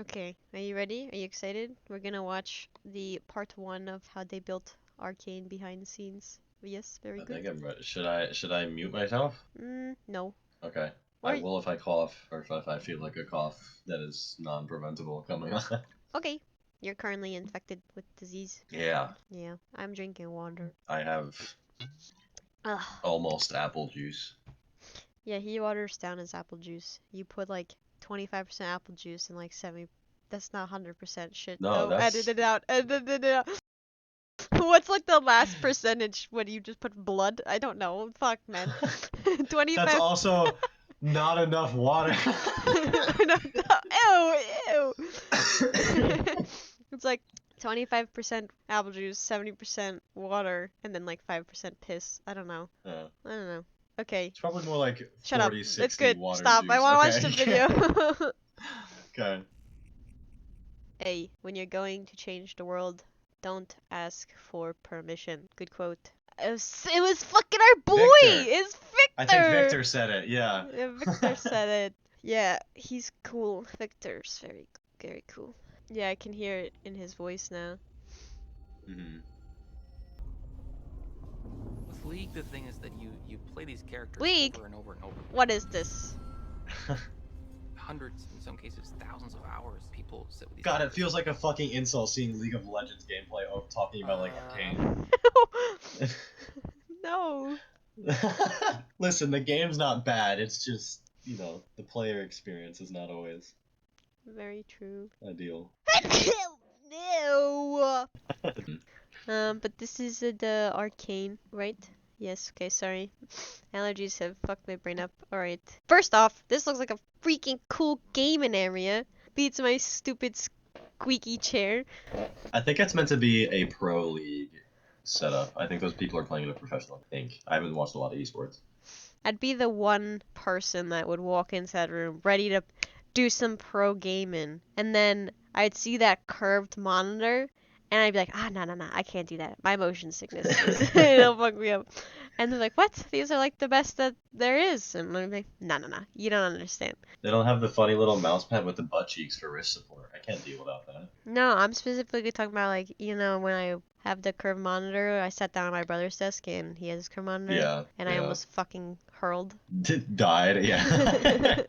Okay, are you ready? Are you excited? We're gonna watch the part 1 of how they built Arcane behind the scenes. Yes, very I good. think I'm ready. Should I mute myself? No. Okay. I Or will if I cough or if I feel like a cough that is non-preventable coming on. okay. You're currently infected with disease. Yeah, Yeah, I'm drinking water. I have Ugh. almost apple juice. Yeah, he waters down his apple juice. You put like 25% apple juice and like 70. That's not 100% shit. No, Oh, edit that's it out. Edit it out. What's like the last percentage when you just put blood? I don't know. Fuck, man. that's 25. also not enough water. No, no. Ew, ew. It's like 25% apple juice, 70% water, and then like 5% piss. I don't know. Yeah. I don't know. Okay. It's probably more like Shut up. 40, It's 60 good. water Stop. I juice. want to watch Okay. the video. Okay. A. When you're going to change the world, don't ask for permission. Good quote. It was fucking our boy! Victor. It's I think Victor! Victor said it. Yeah. Yeah, Victor said it. Yeah, he's cool. Victor's very, very cool. Yeah, I can hear it in his voice now. hmm With League, the thing is that you play these characters League? over and over and over. What is this? Hundreds, in some cases, thousands of hours. People sit with these. God, it characters. feels like a fucking insult seeing League of Legends gameplay of talking about like Arcane. No. Listen, the game's not bad. It's just, the player experience is not always Very true. ideal. No. But this is the Arcane, right? Yes, okay, sorry. Allergies have fucked my brain up. Alright. First off, this looks like a freaking cool gaming area. Beats my stupid squeaky chair. I think it's meant to be a pro league setup. I think those people are playing it professional. I think. I haven't watched a lot of esports. I'd be the one person that would walk into that room ready to do some pro gaming. And then I'd see that curved monitor and I'd be like, no, I can't do that. My motion sickness it'll fuck me up. And they're like, what? These are like the best that there is. And I'm like, no, you don't understand. They don't have the funny little mouse pad with the butt cheeks for wrist support. I can't deal without that. No, I'm specifically talking about like, when I have the curved monitor, I sat down at my brother's desk and he has his curved monitor. Yeah. And I almost fucking hurled. Died, yeah.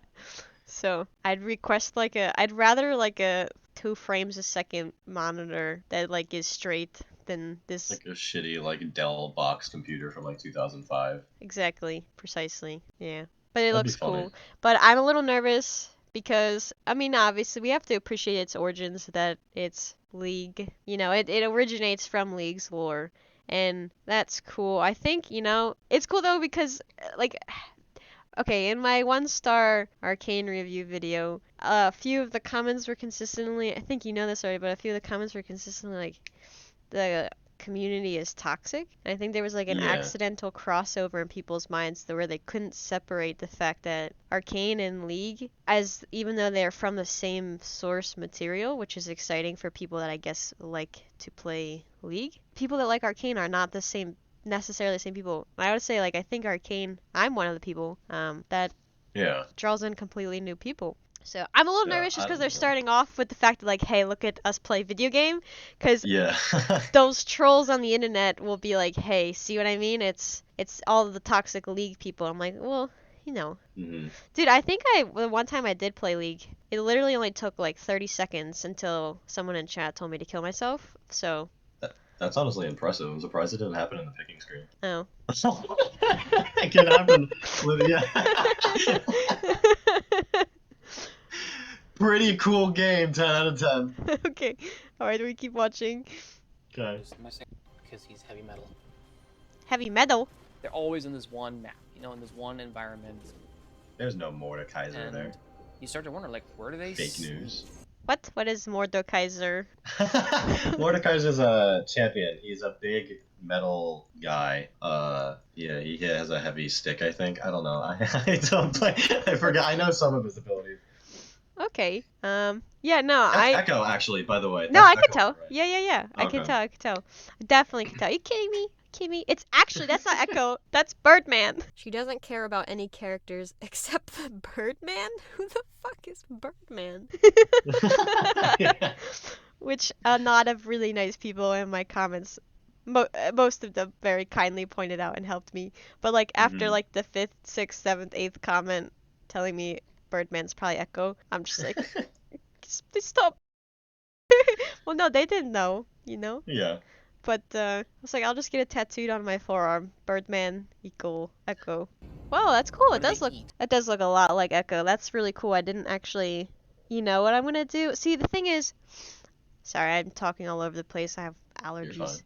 So I'd request I'd rather like a 2 frames a second monitor that like is straight than this. Like a shitty like Dell box computer from like 2005. Exactly, precisely, yeah. But it That'd be looks funny. cool. But I'm a little nervous because, I mean, obviously we have to appreciate its origins, that it's League. It originates from League's lore. And that's cool. I think, it's cool though because, like, okay, in my 1-star Arcane review video, a few of the comments were consistently, I think you know this already, but a few of the comments were consistently like, the community is toxic. And I think there was like an Yeah. accidental crossover in people's minds where they couldn't separate the fact that Arcane and League, as even though they're from the same source material, which is exciting for people that I guess like to play League, people that like Arcane are not necessarily the same people. I would say, like, I think Arcane, I'm one of the people that draws in completely new people. So I'm a little nervous just because they're starting off with the fact that, like, hey, look at us play video game. Because those trolls on the internet will be like, hey, see what I mean? It's all the toxic League people. I'm like, well, Mm-hmm. Dude, I think the one time I did play League, it literally only took like 30 seconds until someone in chat told me to kill myself. So That's honestly impressive. I'm surprised it didn't happen in the picking screen. Oh. It can happen. Yeah. Pretty cool game, 10 out of 10. Okay. Alright, we keep watching. Okay. Because he's heavy metal. Heavy metal? They're always in this one map, in this one environment. There's no Mordekaiser there. You start to wonder, like, where do they... Fake news. What? What is Mordekaiser? Mordekaiser's a champion. He's a big metal guy. Yeah, he has a heavy stick, I think. I don't know. I don't play. I forgot. I know some of his abilities. Okay. Yeah, no, That's Ekko, actually, by the way. No, That's I can Ekko, tell. right? Yeah. I Okay. can tell. I definitely can tell. Are you kidding me? Kimmy. It's actually, that's not Ekko. That's Birdman. She doesn't care about any characters except the Birdman? Who the fuck is Birdman? Yeah. Which a lot of really nice people in my comments, most of them very kindly pointed out and helped me. But like after Mhm. like the 5th, 6th, 7th, 8th comment telling me Birdman's probably Ekko, I'm just like, please stop. Well, no, they didn't know, you know? Yeah. But I was like, I'll just get it tattooed on my forearm. Birdman equal Ekko. Wow, that's cool. What do they eat? It does look a lot like Ekko. That's really cool. I didn't actually, you know what I'm gonna do? See, the thing is, sorry, I'm talking all over the place. I have You're allergies.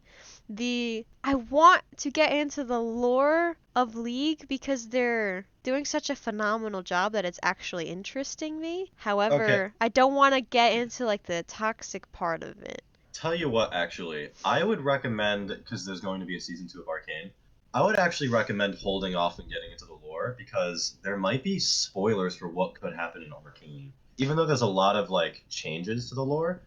fine. I want to get into the lore of League because they're doing such a phenomenal job that it's actually interesting me. However, I don't want to get into like the toxic part of it. Tell you what, actually, I would recommend, because there's going to be a season 2 of Arcane, I would actually recommend holding off and getting into the lore, because there might be spoilers for what could happen in Arcane. Even though there's a lot of like changes to the lore,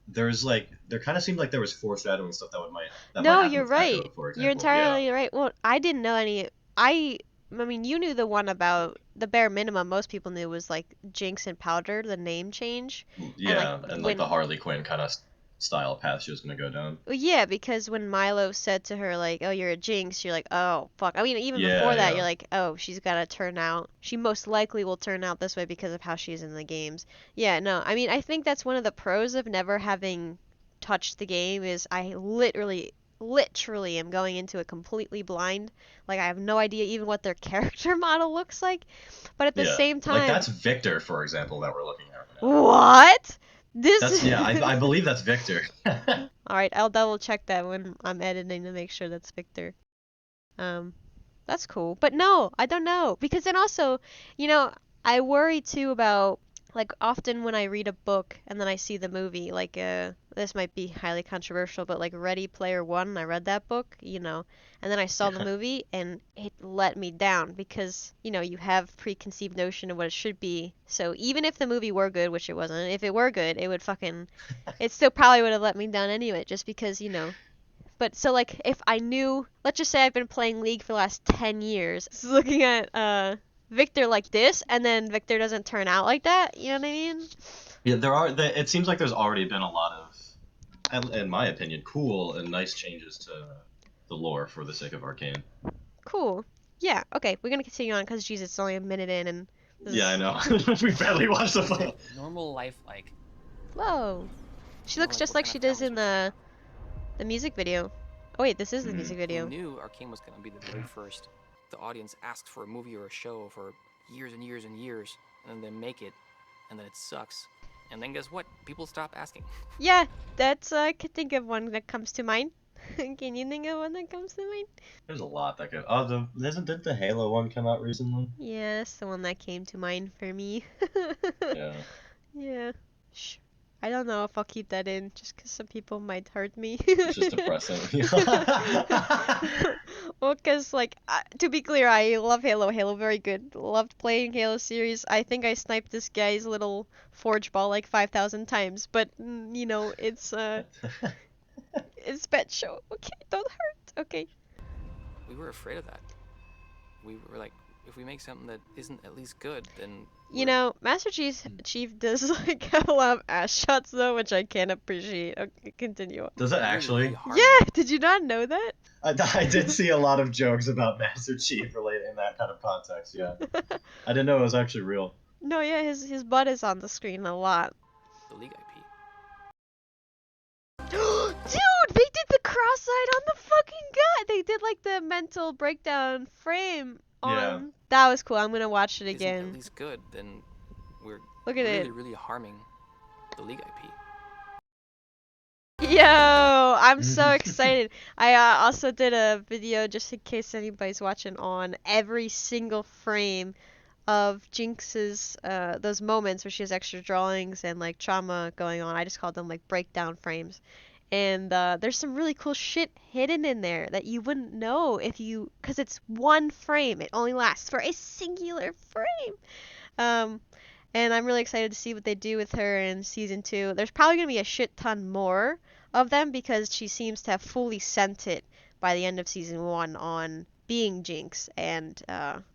there's like there kind of seemed like there was foreshadowing stuff that might No, happen you're with right. Ekko, for example. You're entirely right. Well, I didn't know any. I mean, you knew the one about the bare minimum most people knew was like Jinx and Powder, the name change. Yeah, and like when the Harley Quinn kind of style path she was gonna go down. Well, yeah, because when Milo said to her, like, oh, you're a Jinx, you're like, oh, fuck. I mean, even Yeah, before that, yeah. you're like, oh, she's gotta turn out. She most likely will turn out this way because of how she's in the games. Yeah, no, I mean, I think that's one of the pros of never having touched the game is I literally am going into it completely blind. Like, I have no idea even what their character model looks like. But at the Yeah, same like time. that's Victor, for example, that we're looking at right now. What? That's I believe that's Victor. Alright, I'll double check that when I'm editing to make sure that's Victor. That's cool. But no, I don't know. Because then also, you know, I worry too about, like, often when I read a book and then I see the movie, like, this might be highly controversial, but like Ready Player One, I read that book, you know, and then I saw the movie and it let me down because, you know, you have preconceived notion of what it should be. So even if the movie were good, which it wasn't, if it were good, it still probably would have let me down anyway, just because, you know. But so like if I knew, let's just say I've been playing League for the last 10 years, looking at Victor like this, and then Victor doesn't turn out like that, you know what I mean? Yeah, it seems like there's already been a lot of, in my opinion, cool and nice changes to the lore for the sake of Arcane. Cool. Yeah, okay, we're gonna continue on because Jesus, it's only a minute in and Yeah, I know. We barely watched the What's film. a normal life like? Whoa. She Well, looks like, just what like kind she of does families in would you have? the music video. Oh wait, this is the Mhm. music Who video. knew Arcane was going to be the very first? The audience asked for a movie or a show for years and years and years, and then they make it, and then it sucks. And then guess what? People stop asking. Yeah, that's I could think of one that comes to mind. Can you think of one that comes to mind? There's a lot that could. Oh, did the Halo one come out recently? Yeah, that's the one that came to mind for me. Yeah. Yeah. Shh. I don't know if I'll keep that in just because some people might hurt me. It's just depressing. Well, because, like, to be clear, I love Halo. Halo, very good. Loved playing Halo series. I think I sniped this guy's little forge ball like 5,000 times, but, you know, it's it's pet show. Okay, don't hurt. Okay. We were afraid of that. We were like, if we make something that isn't at least good, then You know, Master Chief does, like, have a lot of ass shots, though, which I can't appreciate. Okay, continue on. Does it actually? Yeah, did you not know that? I did see a lot of jokes about Master Chief related in that kind of context. Yeah. I didn't know it was actually real. No, yeah, his butt is on the screen a lot. The League IP. Dude, they did the cross-eyed on the fucking guy. They did like the mental breakdown frame on. Yeah. That was cool. I'm gonna watch it Isn't at again. least good, then we're Look at really, it. really harming the League IP. Yo, I'm so excited. I also did a video just in case anybody's watching on every single frame of Jinx's those moments where she has extra drawings and like trauma going on. I just called them like breakdown frames. And there's some really cool shit hidden in there that you wouldn't know if you, because it's one frame. It only lasts for a singular frame. And I'm really excited to see what they do with her in season 2. There's probably gonna be a shit ton more. of them because she seems to have fully sent it by the end of season 1 on being Jinx and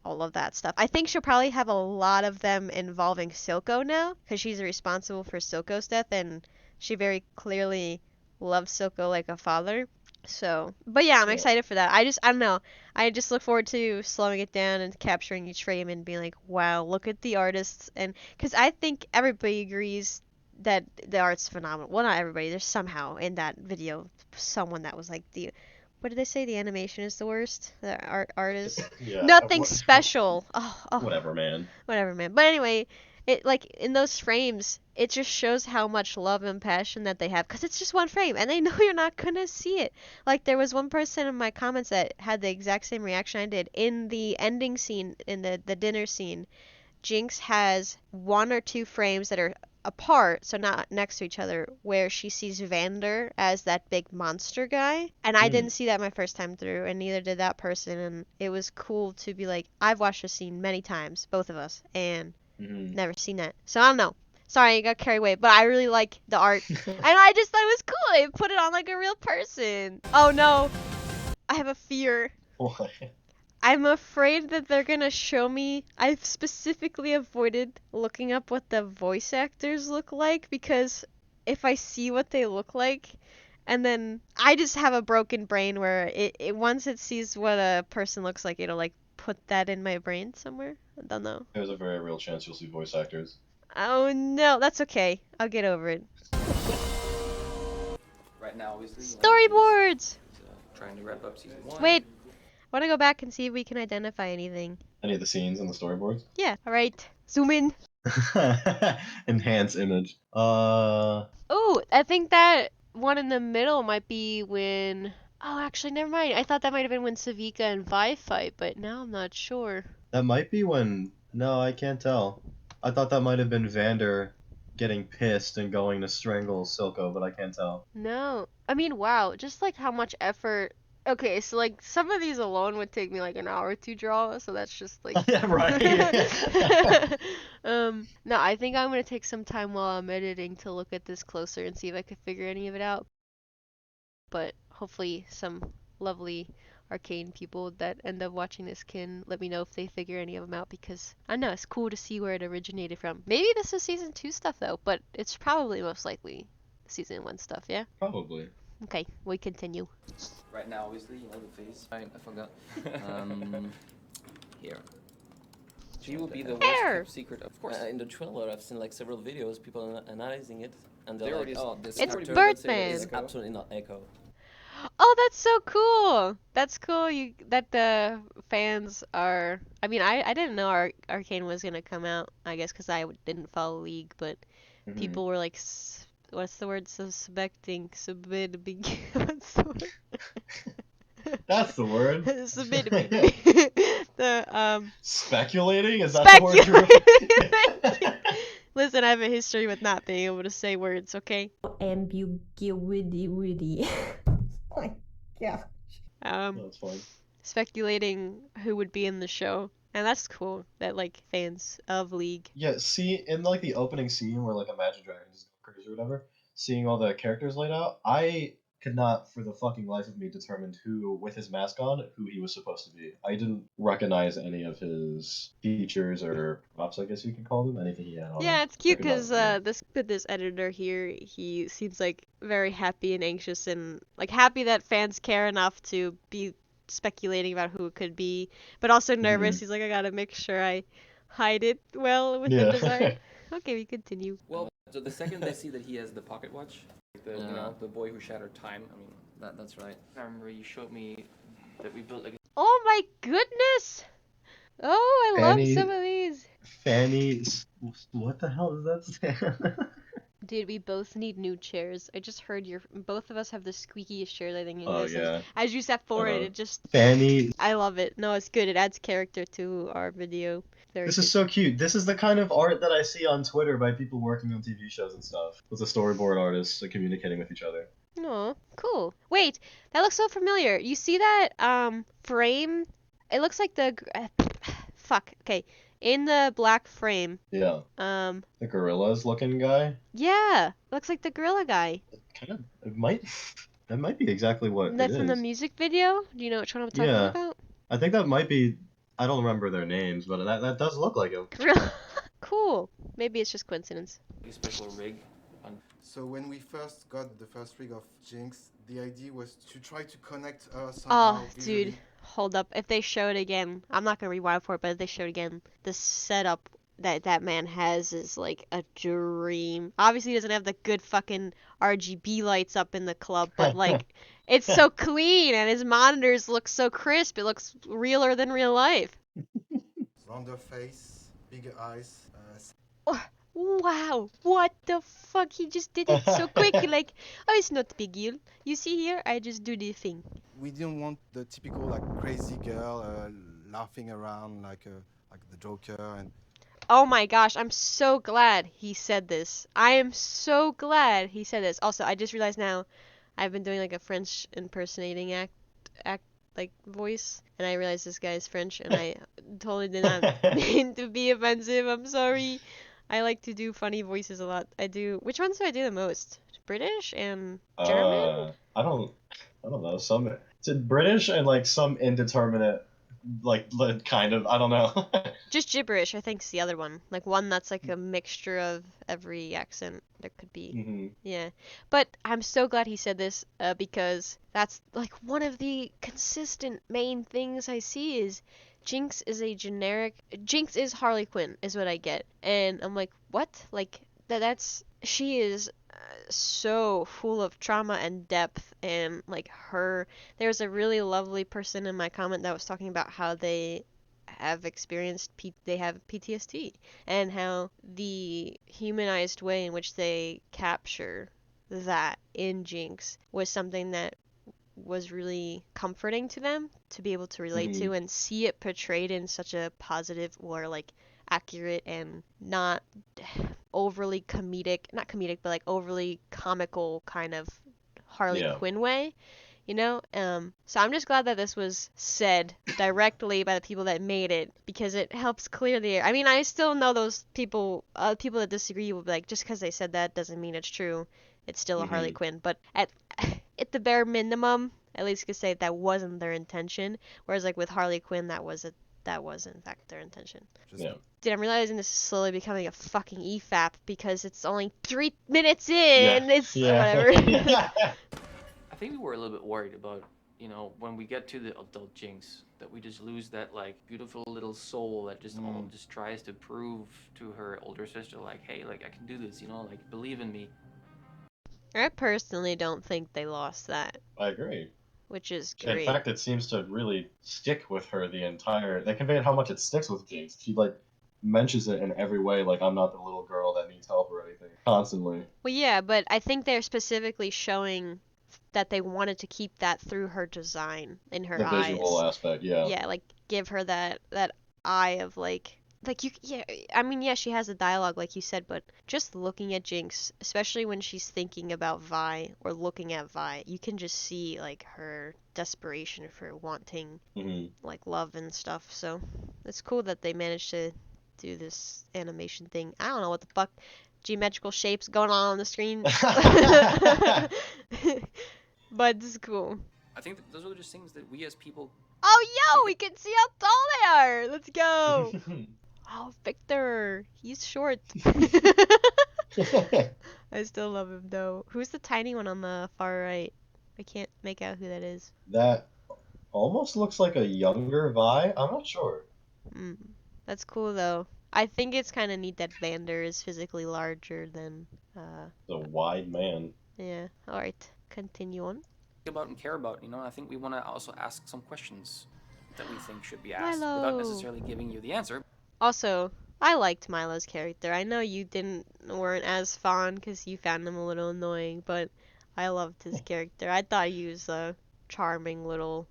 all of that stuff. I think she'll probably have a lot of them involving Silco now because she's responsible for Silco's death and she very clearly loves Silco like a father. So, but yeah, I'm excited for that. I don't know. I just look forward to slowing it down and capturing each frame and being like, wow, look at the artists. And because I think everybody agrees that the art's phenomenal. Well, not everybody. There's somehow in that video someone that was like, what did they say? The animation is the worst. The artist. Yeah. Nothing special. Whatever, man. Whatever, man. But anyway, it like in those frames, it just shows how much love and passion that they have because it's just one frame and they know you're not gonna see it. Like there was one person in my comments that had the exact same reaction I did in the ending scene in the dinner scene. Jinx has 1 or 2 frames that are apart, so not next to each other, where she sees Vander as that big monster guy. And I didn't see that my first time through, and neither did that person. And it was cool to be like, I've watched this scene many times, both of us, and never seen that. So I don't know. Sorry, I got carried away, but I really like the art. And I just thought it was cool. They put it on like a real person. Oh no. I have a fear. What? I'm afraid that they're gonna show me. I've specifically avoided looking up what the voice actors look like because if I see what they look like, and then I just have a broken brain where it once it sees what a person looks like, it'll like put that in my brain somewhere. I don't know. There's a very real chance you'll see voice actors. Oh no, that's okay. I'll get over it. Right now, obviously. Storyboards! Trying to wrap up season 1. Wait. I want to go back and see if we can identify anything. Any of the scenes in the storyboards? Yeah. Alright. Zoom in. Enhance image. Oh, I think that one in the middle might be when... Oh, actually, never mind. I thought that might have been when Savika and Vi fight, but now I'm not sure. That might be when... No, I can't tell. I thought that might have been Vander getting pissed and going to strangle Silco, but I can't tell. No. I mean, wow. Just like how much effort... Okay, so like some of these alone would take me like an hour to draw, so that's just like... Yeah, right. No, I think I'm going to take some time while I'm editing to look at this closer and see if I can figure any of it out. But hopefully some lovely Arcane people that end up watching this can let me know if they figure any of them out because I don't know, it's cool to see where it originated from. Maybe this is season 2 stuff though, but it's probably most likely season 1 stuff, yeah? Probably. Okay, we continue. Right now, obviously, you know the face. I forgot. Here. She will be the worst kept secret, of course. In the trailer, I've seen like several videos, people analyzing it, and they're There like, it is. "Oh, this It's character Birdman. is absolutely not Ekko." Oh, that's so cool! That's cool that the fans are... I mean, I didn't know Arcane was gonna come out, I guess because I didn't follow League, but people were like... What's the word? Suspecting. What's the word? That's the word. Speculating? Is that the word you're... Listen, I have a history with not being able to say words, okay? Ambiguity. Oh my gosh. That's fine. Speculating who would be in the show. And that's cool that like fans of League. Yeah, see, in like the opening scene where like Imagine Dragons is crazy or whatever, seeing all the characters laid out, I could not for the fucking life of me determine who, with his mask on, who he was supposed to be. I didn't recognize any of his features or props, I guess you could call them, anything he had on. Yeah, it's cute I could not because this editor here, he seems like very happy and anxious and like happy that fans care enough to be speculating about who it could be, but also nervous. He's like, I gotta make sure I hide it well with the design. Okay, we continue. Well, so the second they see that he has the pocket watch, you know, the boy who shattered time. I mean, That's right. I remember you showed me that we built like. Oh my goodness! Oh, I love some of these. Fanny, what the hell does that stand? Dude, we both need new chairs. I just heard both of us have the squeakiest chairs I think in Oh, existence. yeah. As you step forward, it just... Fanny. I love it. No, it's good. It adds character to our video. This is so cute. This is the kind of art that I see on Twitter by people working on TV shows and stuff. With the storyboard artists communicating with each other. Oh, cool. Wait, that looks so familiar. You see that frame? It looks like the... fuck. Okay. In the black frame. Yeah. The Gorillaz looking guy. Yeah. Looks like the gorilla guy. kind of it might that might be exactly what That it from the is. music video? Do you know which one I'm talking Yeah, about? I think that might be. I don't remember their names, but that does look like him. Cool. Maybe it's just coincidence. A special rig. So when we first got the first rig of Jinx, the idea was to try to connect her Oh, somehow dude. visually. Hold up. If they show it again, I'm not gonna rewind for it, but if they show it again, the setup that man has is like a dream. Obviously, he doesn't have the good fucking RGB lights up in the club, but like, it's so clean and his monitors look so crisp. It looks realer than real life. Rounder face, bigger eyes. Oh, wow, what the fuck? He just did it so quick. Like, oh, it's not a big deal. You see here, I just do the thing. We didn't want the typical like crazy girl laughing around like the Joker and. Oh my gosh, I'm so glad he said this. I am so glad he said this. Also, I just realized now I've been doing like a French impersonating act like voice, and I realized this guy is French, and I totally did not mean to be offensive. I'm sorry. I like to do funny voices a lot. I do. Which ones do I do the most? British and German? I don't know. Some it's in British and like some indeterminate, like kind of. I don't know. Just gibberish, I think, is the other one. Like one that's like a mixture of every accent there could be. hmm Yeah. But I'm so glad he said this because that's like one of the consistent main things I see is Jinx is a generic. Jinx is Harley Quinn, is what I get. And I'm like, what? Like, she is so full of trauma and depth and like her. There's a really lovely person in my comment that was talking about how they have experienced they have PTSD and how the humanized way in which they capture that in Jinx was something that was really comforting to them to be able to relate to and see it portrayed in such a positive or like accurate and not overly comedic, not comedic, but like overly comical kind of Harley Quinn way, you know? So I'm just glad that this was said directly by the people that made it because it helps clear the air. I mean, I still know those people, people that disagree will be like, just because they said that doesn't mean it's true. It's still a Harley Quinn, but at the bare minimum, at least you could say that wasn't their intention. Whereas like with Harley Quinn, that was in fact their intention. Yeah. Dude, I'm realizing this is slowly becoming a fucking EFAP because it's only 3 minutes in and it's whatever. I think we were a little bit worried about, you know, when we get to the adult Jinx, that we just lose that like beautiful little soul that just just tries to prove to her older sister like, hey, like I can do this, you know, like believe in me. I personally don't think they lost that. I agree. Which is great. In fact, it seems to really stick with her the entire. They conveyed how much it sticks with Jinx. She like mentions it in every way, like I'm not the little girl that needs help or anything, constantly. Well, yeah, but I think they're specifically showing that they wanted to keep that through her design in her eyes. The visual aspect, yeah. Yeah, like give her that eye of like you, yeah, I mean, yeah, she has a dialogue like you said, but just looking at Jinx, especially when she's thinking about Vi or looking at Vi, you can just see like her desperation for wanting like love and stuff. So it's cool that they managed to do this animation thing. I don't know what the fuck geometrical shapes going on the screen. But it's cool. I think that those are just things that we as people. Oh, yo, we can see how tall they are. Let's go. Oh, Victor, he's short. I still love him though. Who's the tiny one on the far right? I can't make out who that is. That almost looks like a younger Vi. I'm not sure. That's cool though. I think it's kind of neat that Vander is physically larger than. The wide man. Yeah. All right. Continue on. About and care about, you know. I think we want to also ask some questions that we think should be asked without necessarily giving you the answer. Also, I liked Milo's character. I know you weren't as fond because you found him a little annoying, but I loved his character. I thought he was a charming little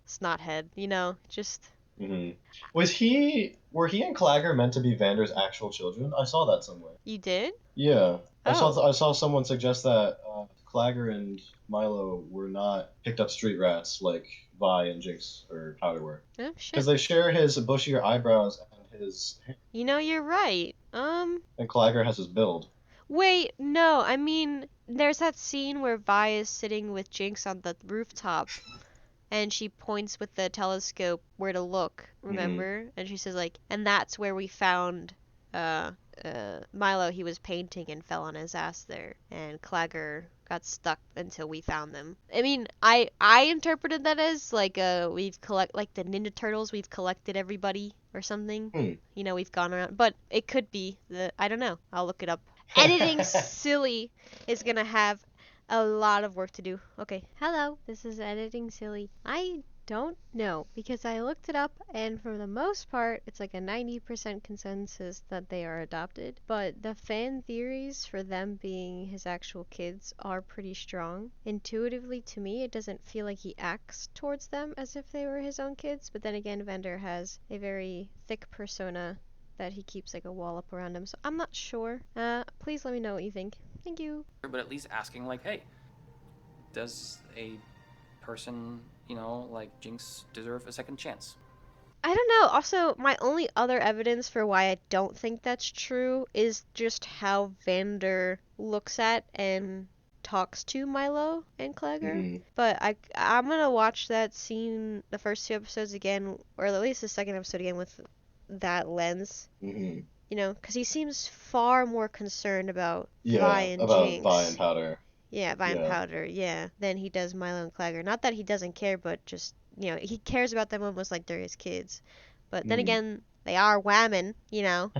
snothead, you know, just. Were he and Clagger meant to be Vander's actual children? I saw that somewhere. You did? Yeah, I saw someone suggest that Clagger and Milo were not picked up street rats like Vi and Jinx or Powder were. Oh shit. Because they share his bushier eyebrows and his. You know, you're right. And Clagger has his build. Wait, no, I mean, there's that scene where Vi is sitting with Jinx on the rooftop, and she points with the telescope where to look, remember? And she says, like, and that's where we found, Milo. He was painting and fell on his ass there, and Clagger got stuck until we found them. I mean, I interpreted that as, like, like the Ninja Turtles, we've collected everybody or something. You know, we've gone around, but it could be I don't know. I'll look it up. Editing Silly is gonna have a lot of work to do. Okay. Hello, this is Editing Silly. I don't know because I looked it up, and for the most part, it's like a 90% consensus that they are adopted. But the fan theories for them being his actual kids are pretty strong. Intuitively, to me, it doesn't feel like he acts towards them as if they were his own kids. But then again, Vander has a very thick persona that he keeps like a wall up around him. So I'm not sure. Please let me know what you think. Thank you. But at least asking, like, hey, does a person, you know, like Jinx deserve a second chance? I don't know. Also, my only other evidence for why I don't think that's true is just how Vander looks at and talks to Milo and Clagger. But I'm gonna watch that scene, the first 2 episodes again, or at least the second episode again with that lens. You know, because he seems far more concerned about Vi and Jinx. Vi and Powder. Yeah, Vi and Powder, than he does Milo and Clagger. Not that he doesn't care, but just, you know, he cares about them almost like they're his kids. But then again, they are women, you know.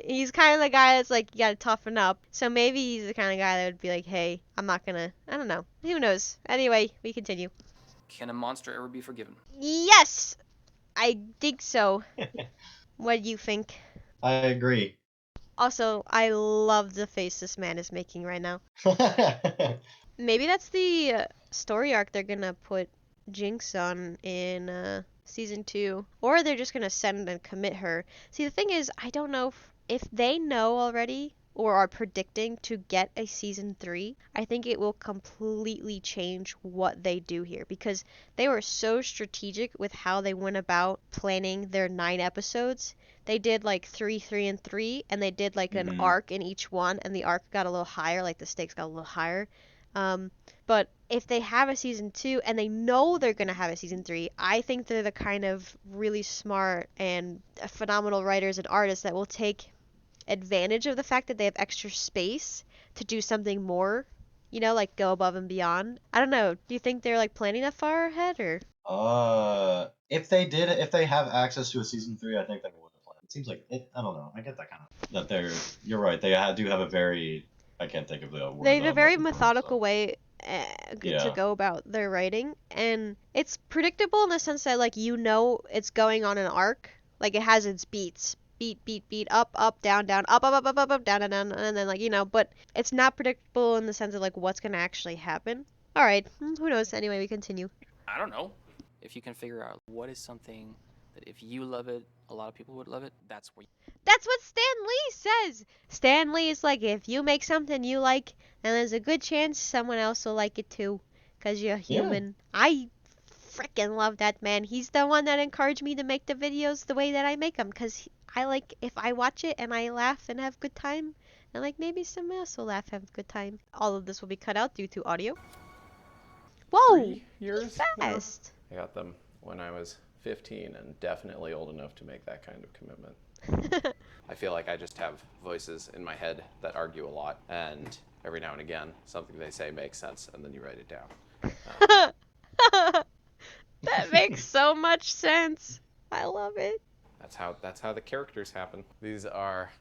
He's kind of the guy that's like, you gotta toughen up. So maybe he's the kind of guy that would be like, hey, I'm not gonna, I don't know. Who knows? Anyway, we continue. Can a monster ever be forgiven? Yes! I think so. What do you think? I agree. Also, I love the face this man is making right now. Maybe that's the story arc they're gonna put Jinx on in season 2. Or they're just gonna send and commit her. See, the thing is, I don't know if they know already or are predicting to get a season 3. I think it will completely change what they do here because they were so strategic with how they went about planning their 9 episodes. They did like 3, 3, and 3, and they did like an arc in each one, and the arc got a little higher, like the stakes got a little higher. But if they have a season 2 and they know they're gonna have a season 3, I think they're the kind of really smart and phenomenal writers and artists that will take advantage of the fact that they have extra space to do something more, you know, like go above and beyond. I don't know. Do you think they're like planning that far ahead or? If they have access to a season 3, I think they would have planned. It seems like it. I don't know. I get that kind of that you're right. They do have a very. I can't think of the word. They have a very methodical way to go about their writing, and it's predictable in the sense that like you know it's going on an arc, like it has its beats. Beat, up, down, up, down, and then like, you know, but it's not predictable in the sense of like what's gonna actually happen. All right, who knows? Anyway, we continue. I don't know. If you can figure out what is something that if you love it, a lot of people would love it, that's what. That's what Stan Lee says. Stan Lee is like, if you make something you like, then there's a good chance someone else will like it too, cause you're human. Yeah. I freaking love that man. He's the one that encouraged me to make the videos the way that I make them, cause I like, if I watch it and I laugh and have good time, and like maybe someone else will laugh and have good time. All of this will be cut out due to audio. Whoa! 3 years? Fast. I got them when I was 15 and definitely old enough to make that kind of commitment. I feel like I just have voices in my head that argue a lot, and every now and again, something they say makes sense, and then you write it down. That makes so much sense. I love it. That's how the characters happen. These are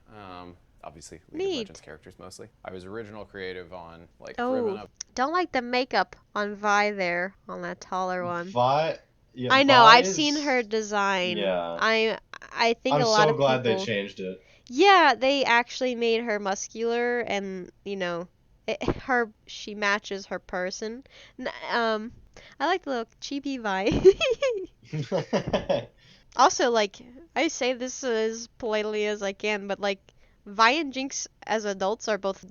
obviously League of Legends characters mostly. I was original creative on like Ribbon Up. Don't like the makeup on Vi there on that taller one. Vi. Yeah, I know. I've seen her design. Yeah. I think a lot of people. I'm so glad they changed it. Yeah, they actually made her muscular, and you know, she matches her person. I like the little chibi Vi. Also, like, I say this as politely as I can, but like, Vi and Jinx as adults are both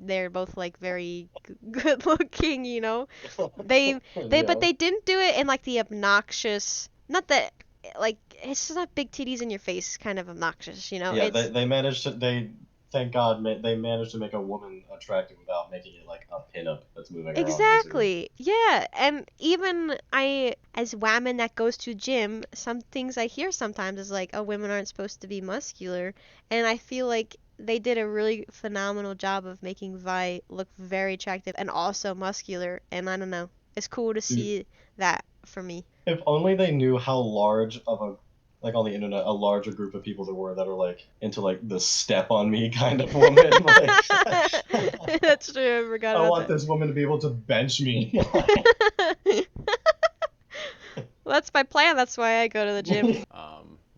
like very good looking, you know. But they didn't do it in like the obnoxious. Not that like it's just not big titties in your face kind of obnoxious, you know. Yeah, they managed to thank God they managed to make a woman attractive without making it like a pinup that's moving around. Exactly. Yeah, and even as a woman that goes to gym, some things I hear sometimes is like, oh, women aren't supposed to be muscular, and I feel like they did a really phenomenal job of making Vi look very attractive and also muscular, and I don't know, it's cool to see that for me. If only they knew how large of a, like on the internet, a larger group of people there were that are like into like the step on me kind of woman. Like, That's true, I forgot I about want that. this woman to be able to bench me. Well, that's my plan, that's why I go to the gym.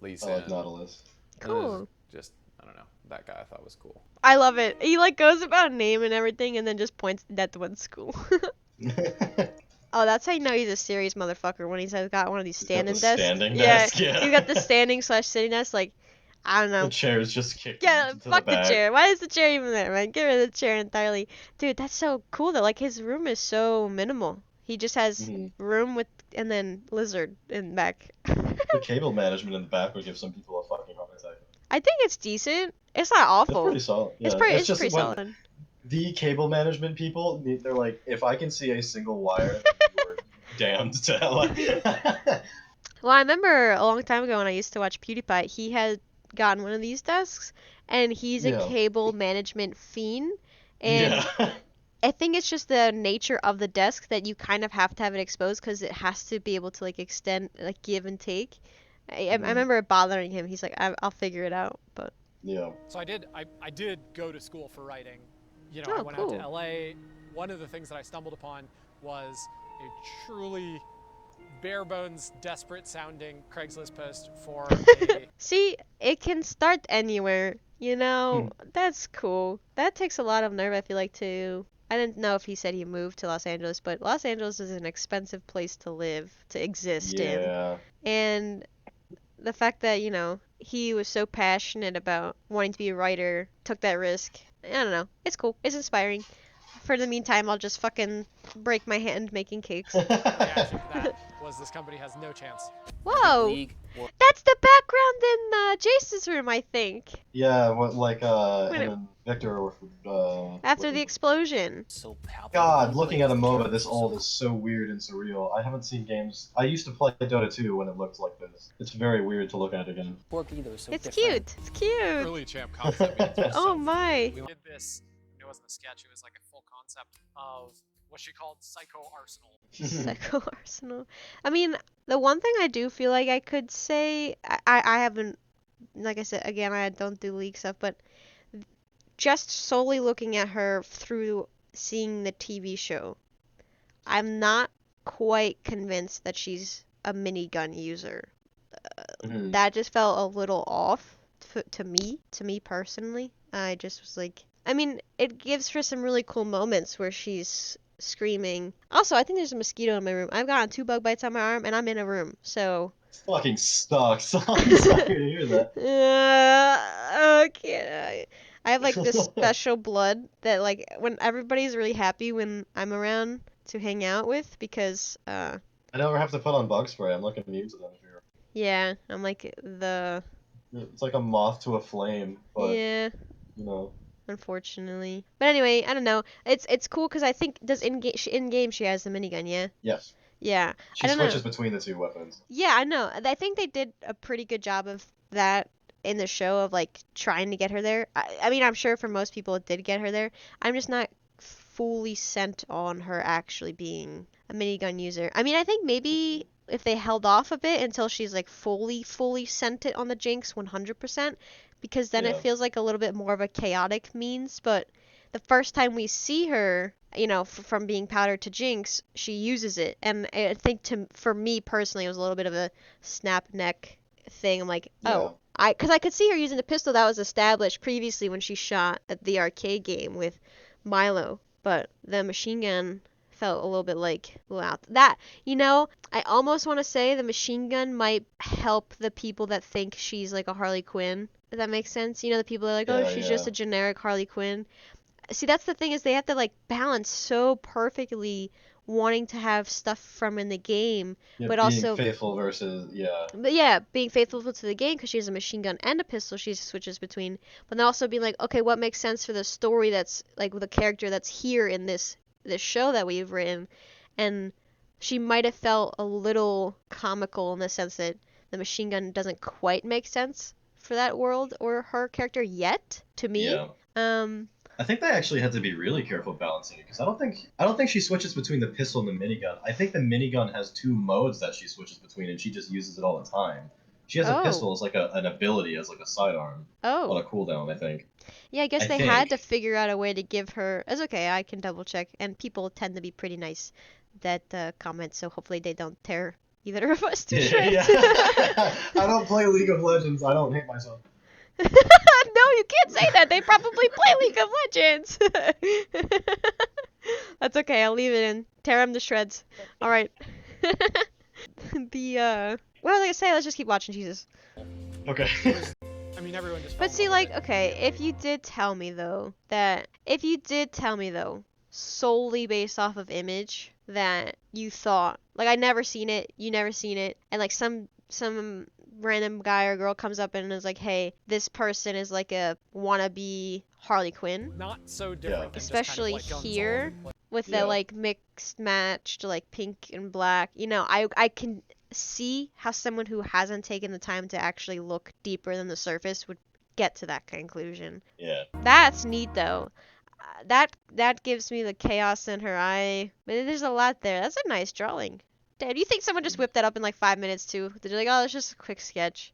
Lee I Sin. like Nautilus. Cool. Just, I don't know. That guy I thought was cool. I love it. He like goes about a name and everything and then just points at the one school. Oh, that's how you know he's a serious motherfucker when he's got one of these He's got the standing desks. standing Yeah, desk, yeah. you got the standing / sitting desk. Like, I don't The know. chair's just kicked Yeah, to fuck the the back. chair. Why is the chair even there, man? Get rid of the chair entirely. Dude, that's so cool though. Like his room is so minimal. He just has room with and then lizard in back. The cable management in the back would give some people a fucking heart attack. I think it's decent. It's not It's awful. pretty solid. Yeah. It's just pretty when solid. the cable management people, they're like, if I can see a single wire, then you are damned to hell. Well, I remember a long time ago when I used to watch PewDiePie, he had gotten one of these desks, and he's a Yeah. cable management fiend, and Yeah. I think it's just the nature of the desk that you kind of have to have it exposed because it has to be able to like extend, like give and take. I remember it bothering him. He's like, I'll figure it out, but Yeah. So I did go to school for writing. You know, Oh, I went out to cool. LA. One of the things that I stumbled upon was a truly bare bones, desperate sounding Craigslist post for a see, it can start anywhere, you know? That's cool. That takes a lot of nerve, I feel like, too. I didn't know if he said he moved to Los Angeles, but Los Angeles is an expensive place to live, to exist in. Yeah. And the fact that, you know, he was so passionate about wanting to be a writer, took that risk. I don't know. It's cool. It's inspiring. For the meantime, I'll just fucking break my hand making cakes. reaction to that was this company has no chance. Whoa! League. That's the background in Jace's room, I think. Yeah, what like When him and Victor were After the explosion. So palpable. God, looking at a MOBA this So- old is so weird and surreal. I haven't seen games. I used to play Dota 2 when it looked like this. It's very weird to look at again. Quirky, they're so It's different. cute. It's cute. Early champ concept means was Oh so my. we did this. It wasn't a sketch. It was like a full concept of what she called Psycho Arsenal. Psycho Arsenal. I mean, the one thing I do feel like I could say, I haven't, like I said, again, I don't do league stuff, but just solely looking at her through seeing the TV show, I'm not quite convinced that she's a minigun user. That just felt a little off to me personally. I just was like, I mean, it gives her some really cool moments where she's screaming. Also, I think there's a mosquito in my room. I've gotten 2 bug bites on my arm, and I'm in a room, so. Fucking sucks. I'm sorry to hear that. Okay. I have like this special blood that like when everybody's really happy when I'm around to hang out with because I never have to put on bug spray. I'm like immune to them here. yeah, I'm like the It's like a moth to a flame, but yeah, you know. unfortunately. But anyway, I don't know. It's cool because I think does in game she has the minigun, yeah. Yes. Yeah. She I don't know. switches between the two weapons. Yeah, I know. I think they did a pretty good job of that in the show of like trying to get her there. I mean, I'm sure for most people it did get her there. I'm just not fully sent on her actually being a minigun user. I mean, I think maybe if they held off a bit until she's like fully sent it on the Jinx 100%, because then it Yeah. feels like a little bit more of a chaotic means. But the first time we see her, you know, from being powder to Jinx, she uses it, and I think for me personally, it was a little bit of a snap neck thing. I'm like, oh, because I could see her using the pistol that was established previously when she shot at the arcade game with Milo, but the machine gun felt a little bit like, wow, that, you know, I almost want to say the machine gun might help the people that think she's like a Harley Quinn. Does that make sense? You know, the people that are like, oh, Yeah, she's yeah. just a generic Harley Quinn. See, that's the thing is they have to like balance so perfectly wanting to have stuff from in the game, Yeah, but being also faithful versus but yeah, being faithful to the game because she has a machine gun and a pistol she switches between. But then also being like, okay, what makes sense for the story that's like with a character that's here in this show that we've written, and she might have felt a little comical in the sense that the machine gun doesn't quite make sense for that world or her character yet to me. yeah. I think they actually had to be really careful balancing it because I don't think she switches between the pistol and the minigun. I think the minigun has 2 modes that she switches between, and she just uses it all the time. She has a pistol as like an ability as like a sidearm on a cooldown. I think. Yeah, I guess I they think. had to figure out a way to give her. It's okay, I can double check, and people tend to be pretty nice that comment, so hopefully they don't tear either of us to shreds. Yeah. I don't play League of Legends. I don't hate myself. No, you can't say that. They probably play League of Legends. That's okay. I'll leave it in. Tear them to shreds. All right. What was I gonna say? Let's just keep watching Jesus. Okay. I mean, everyone just. But see, like, okay, if you did tell me though, solely based off of image, that you thought, like, I'd never seen it, you never seen it, and like some random guy or girl comes up and is like, hey, this person is like a wannabe Harley Quinn. Not so different. Than Especially just kind of like here with the like mixed matched like pink and black. You know, I can see how someone who hasn't taken the time to actually look deeper than the surface would get to that conclusion. Yeah. That's neat though. That gives me the chaos in her eye. But there's a lot there. That's a nice drawing. Dad, do you think someone just whipped that up in like 5 minutes too? They're like, oh, it's just a quick sketch.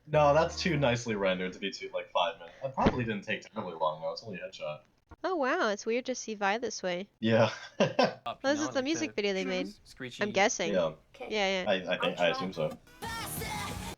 No, that's too nicely rendered to be 5 minutes. It probably didn't take terribly long though. It's only a headshot. Oh wow, it's weird to see Vi this way. Yeah. Well, this is the music video they made. I'm guessing. Yeah. Yeah. I assume so.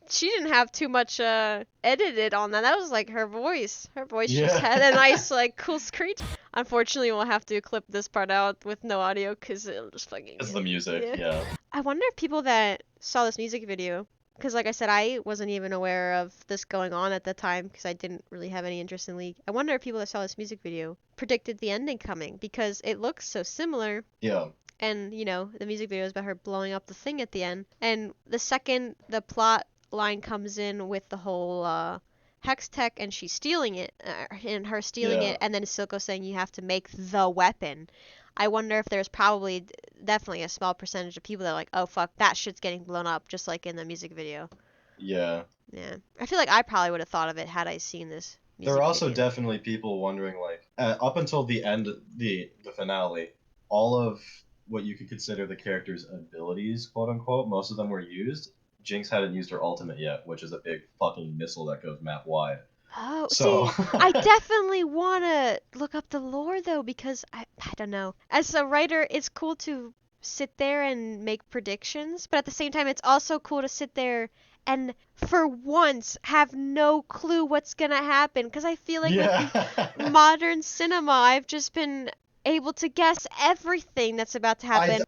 She didn't have too much edited on that. That was like her voice. Her voice just Yeah. had a nice like cool screech. Unfortunately, we'll have to clip this part out with no audio because it'll just fucking. It's the music. Yeah. I wonder if people that saw this music video, because like I said, I wasn't even aware of this going on at the time because I didn't really have any interest in League. I wonder if people that saw this music video predicted the ending coming because it looks so similar. Yeah. And, you know, the music video is about her blowing up the thing at the end. And the second the plot line comes in with the whole hex tech and she's stealing it, and her stealing it, and then Silco saying you have to make the weapon. I wonder if there's probably definitely a small percentage of people that are like, oh fuck, that shit's getting blown up, just like in the music video. Yeah. Yeah. I feel like I probably would have thought of it had I seen this music There are also video. definitely people wondering, like, up until the end, the finale, all of what you could consider the character's abilities, quote unquote, most of them were used. Jinx hadn't used her ultimate yet, which is a big fucking missile that goes map wide. Oh, So see, I definitely want to look up the lore though, because I don't know. As a writer, it's cool to sit there and make predictions, but at the same time, it's also cool to sit there and for once have no clue what's gonna happen. Because I feel like with modern cinema, I've just been able to guess everything that's about to happen.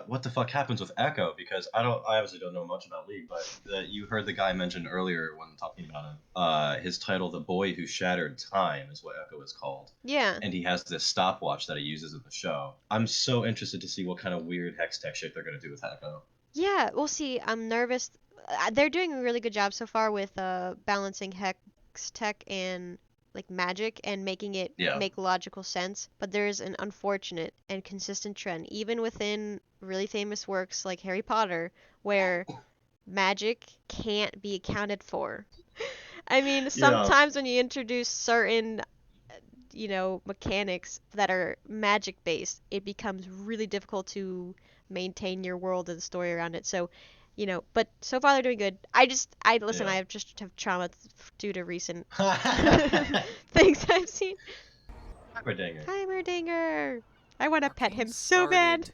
What the fuck happens with Ekko? Because I obviously don't know much about League, but you heard the guy mentioned earlier when talking about him. His title, "The Boy Who Shattered Time," is what Ekko is called. Yeah. And he has this stopwatch that he uses in the show. I'm so interested to see what kind of weird hex tech shit they're gonna do with Ekko. Yeah, we'll see. I'm nervous. They're doing a really good job so far with balancing hex tech and like magic and making it make logical sense, but there's an unfortunate and consistent trend even within really famous works like Harry Potter where magic can't be accounted for. I mean, sometimes when you introduce certain mechanics that are magic based, it becomes really difficult to maintain your world and story around it. So but so far they're doing good. I just have trauma due to recent things I've seen. Heimerdinger. I want to pet him so bad.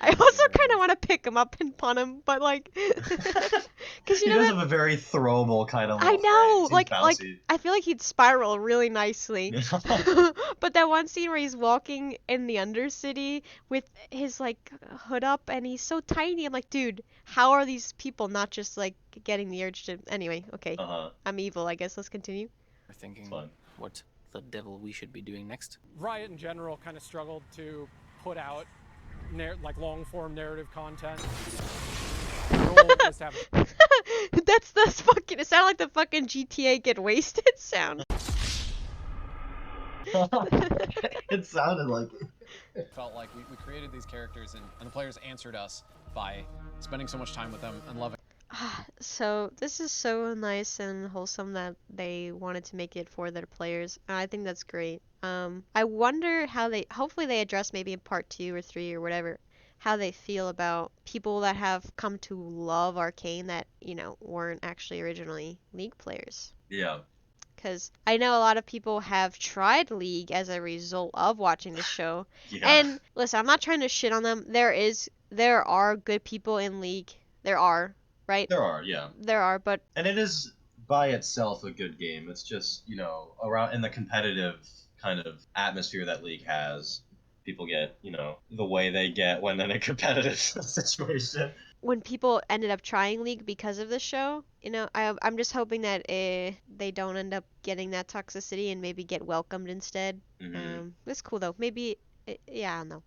I also kind of want to pick him up and punt him, but like, because he does have a very throwable kind of. I know, like bouncy. I feel like he'd spiral really nicely. But that one scene where he's walking in the Undercity with his like hood up and he's so tiny, I'm like, dude, how are these people not just like getting the urge to? Anyway, okay, I'm evil, I guess. Let's continue. We're thinking what the devil we should be doing next. Riot in general kind of struggled to put out like long-form narrative content. Our goal is to have That's fucking. It sounded like the fucking GTA get wasted sound. It sounded like it. felt like we created these characters and the players answered us by spending so much time with them and loving. So this is so nice and wholesome that they wanted to make it for their players. And I think that's great. I wonder how they. Hopefully they address maybe in part 2 or 3 or whatever. How they feel about people that have come to love Arcane that, you know, weren't actually originally League players. Yeah. Because I know a lot of people have tried League as a result of watching the show. Yeah. And listen, I'm not trying to shit on them. There are good people in League. There are, right? There are, yeah. There are, but And it is by itself a good game. It's just, you know, around in the competitive kind of atmosphere that League has, people get, you know, the way they get when in a competitive situation. when people ended up trying League because of the show, you know, I'm just hoping that they don't end up getting that toxicity and maybe get welcomed instead. It's cool though. Maybe, yeah, I don't know.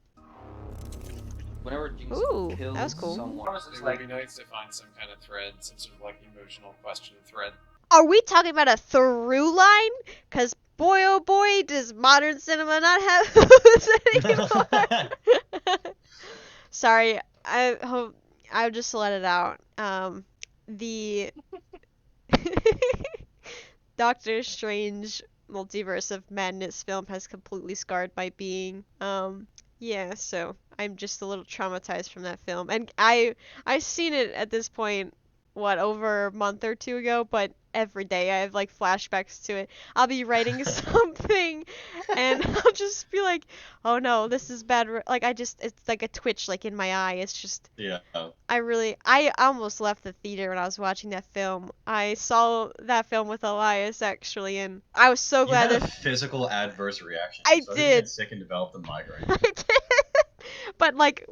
Whenever Jinx Ooh, kills that was cool. someone, It would be nice to find some kind of thread, some sort of like emotional question thread. Are we talking about a through line? Because boy, oh boy, does modern cinema not have those anymore. Sorry, I hope I'll just let it out. The Doctor Strange Multiverse of Madness film has completely scarred my being. Yeah, so I'm just a little traumatized from that film, and I seen it at this point, what, over a month or 2 ago, but every day I have like flashbacks to it. I'll be writing something and I'll just be like, oh no, this is bad. Like it's like a twitch like in my eye. It's just, Yeah. I almost left the theater when I was watching that film. I saw that film with Elias actually, and I was so glad You had that a physical adverse reaction. I so did. Get sick and develop the migraine. I did. But like,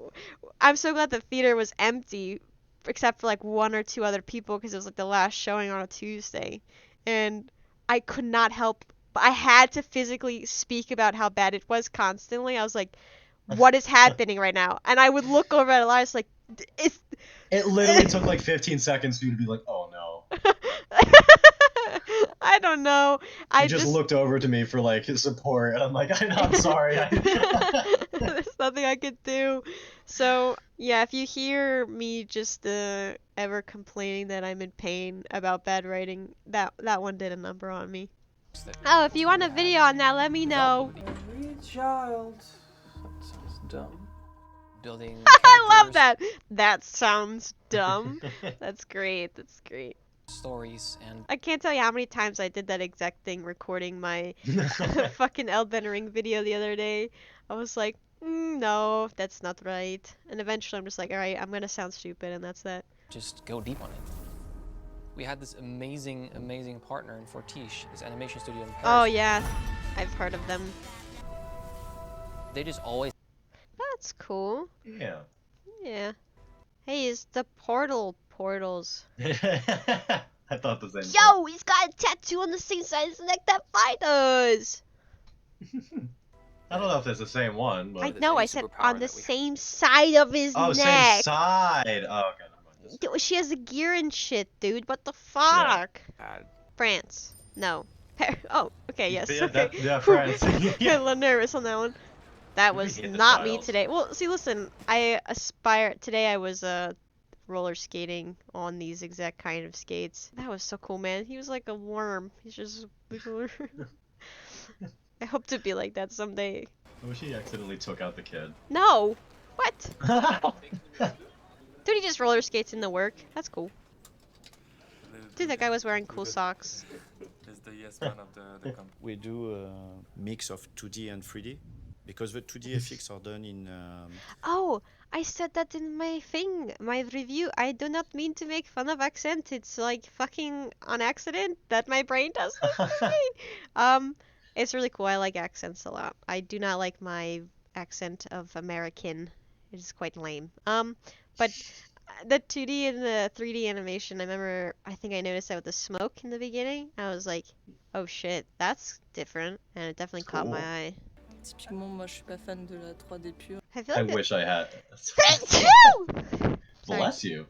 I'm so glad the theater was empty, except for like 1 or 2 other people, because it was like the last showing on a Tuesday, and I could not help. I had to physically speak about how bad it was constantly. I was like, "What is happening right now?" And I would look over at Elias like, "It's." It literally took like 15 seconds for you to be like, "Oh no." I don't know. You just looked over to me for like support, and I'm like, I'm sorry. There's nothing I could do. So yeah, if you hear me just ever complaining that I'm in pain about bad writing, that one did a number on me. Oh, if you want a video on that, let me know. Every child. That sounds dumb. Building I love characters, that. That sounds dumb. That's great. That's great. stories, and I can't tell you how many times I did that exact thing recording my fucking Elden Ring video the other day. I was like, no, that's not right. And eventually I'm just like, alright, I'm gonna sound stupid, and that's that. just go deep on it. We had this amazing, amazing partner in Fortiche, this animation studio in Paris. Oh yeah, I've heard of them. They just always That's cool. Yeah. Yeah. Hey, is the portals. I thought the same. Yo, he's got a tattoo on the same side as the neck that Vi does. I don't know if it's the same one, but I the know, same I said superpower on the that we have. same side of his oh, neck. same side. Oh, okay. Never mind. Dude, she has a gear and shit, dude. What the fuck? Bad. France. No. Oh, okay, yes. Yeah, Okay. yeah, France. I'm a Yeah. little nervous on that one. That We was hate the not me titles. today. Well, see, listen, today I was roller skating on these exact kind of skates. That was so cool, man. He was like a worm. He's just I hope to be like that someday. I wish he accidentally took out the kid. No! What? Dude, he just roller skates in the work. That's cool. Dude, that guy was wearing cool socks. He's the yes man of the company. We do a mix of 2D and 3D because the 2D effects are done in. Oh, I said that in my review. I do not mean to make fun of accent. It's like fucking on accident that my brain does that. It's really cool. I like accents a lot. I do not like my accent of American. It is quite lame. But the 2D and the 3D animation, I think I noticed that with the smoke in the beginning. I was like, oh shit, that's different. And it definitely caught my Cool. eye. Typiquement, moi, je suis pas fan de la 3D pure. I feel I like wish I had. Me too! Sorry. Bless you.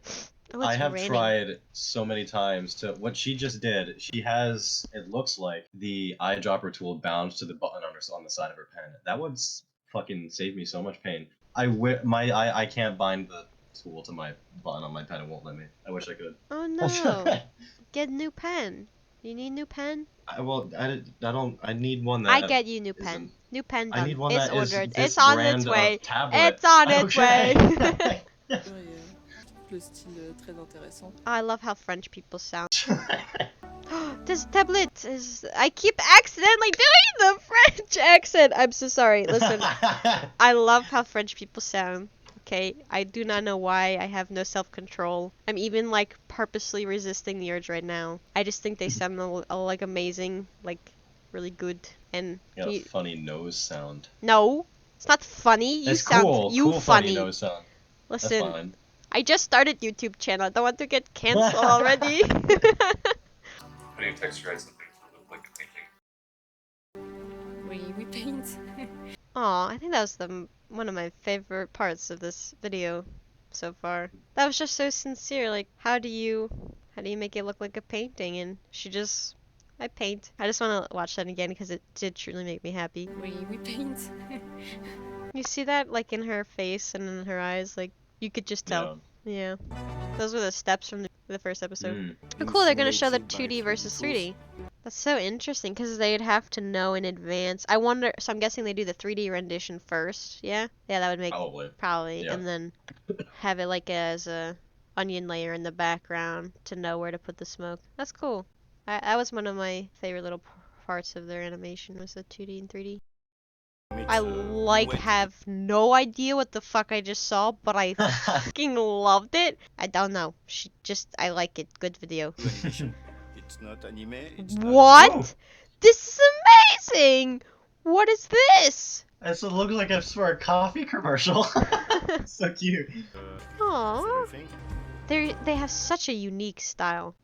Oh, I it's have raining. tried so many times to. What she just did, she has. It looks like the eyedropper tool bound to the button on the side of her pen. That would fucking save me so much pain. I can't bind the tool to my button on my pen. It won't let me. I wish I could. Oh no. Get a new pen. You need a new pen? I need one that I get you new pen. isn't. New pen I done. need one It's that is ordered. this It's on brand its way. of tablet. It's on its way. Et, le style très intéressant. I love how French people sound. This tablet is. I keep accidentally doing the French accent. I'm so sorry. Listen, I love how French people sound. Okay, I do not know why. I have no self-control. I'm even like purposely resisting the urge right now. I just think they sound like amazing, like really good. And You got a funny nose sound. no, it's not funny. You It's sound cool. you Cool, funny. nose sound. Listen, That's fine. I just started YouTube channel. I don't want to get canceled already. How do you texturize something to look like a painting? We paint. Aw, I think that was one of my favorite parts of this video so far. That was just so sincere. Like, how do you make it look like a painting? And I paint. I just want to watch that again because it did truly make me happy. We paint. You see that, like, in her face and in her eyes? Like, you could just tell. Yeah. Those were the steps from the first episode. Oh, cool, they're gonna show the 2D versus 3D. That's so interesting, because they'd have to know in advance. I wonder, so I'm guessing they do the 3D rendition first, yeah? Yeah, that would make... Probably. Yeah. And then have it, like, as a onion layer in the background to know where to put the smoke. That's cool. That was one of my favorite little parts of their animation, was the 2D and 3D. I have no idea what the fuck I just saw, but I fucking loved it. I don't know. I like it. Good video. It's not anime. What? This is amazing! What is this? It looks like it's for a coffee commercial. So cute. Aww. They have such a unique style.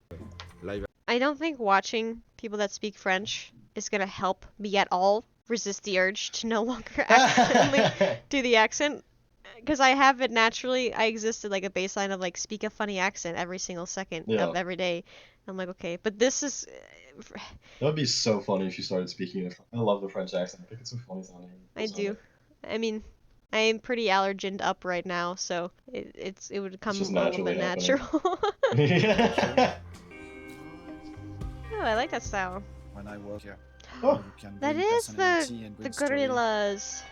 I don't think watching people that speak French is gonna help me at all resist the urge to no longer accidentally do the accent, because I have it naturally. I existed like a baseline of like speak a funny accent every single second of every day. I'm like, okay, but this is that would be so funny if you started speaking it. I love the French accent. I think it's so funny sounding. I do. I mean, I am pretty allergened up right now, so it would come a little bit natural. Oh, I like that style. When I work here. Oh, that is the Gorillaz.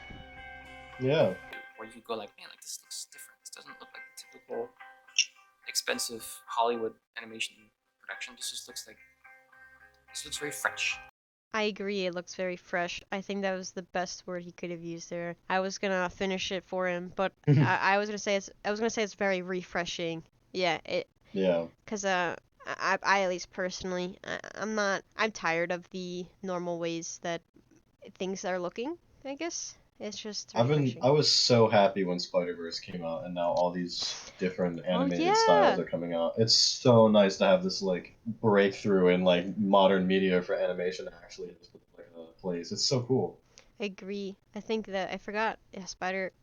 Yeah. Where you go like, man, like this looks different. This doesn't look like the typical expensive Hollywood animation production. This looks very fresh. I agree, it looks very fresh. I think that was the best word he could have used there. I was gonna finish it for him, but I was gonna say it's very refreshing. Yeah, Yeah. Cause I at least personally, I'm tired of the normal ways that things are looking, I guess. It's just refreshing. I was so happy when Spider-Verse came out, and now all these different animated styles are coming out. It's so nice to have this like breakthrough in like modern media for animation to actually just put like a place. It's so cool. I agree. I think that I forgot. Yeah,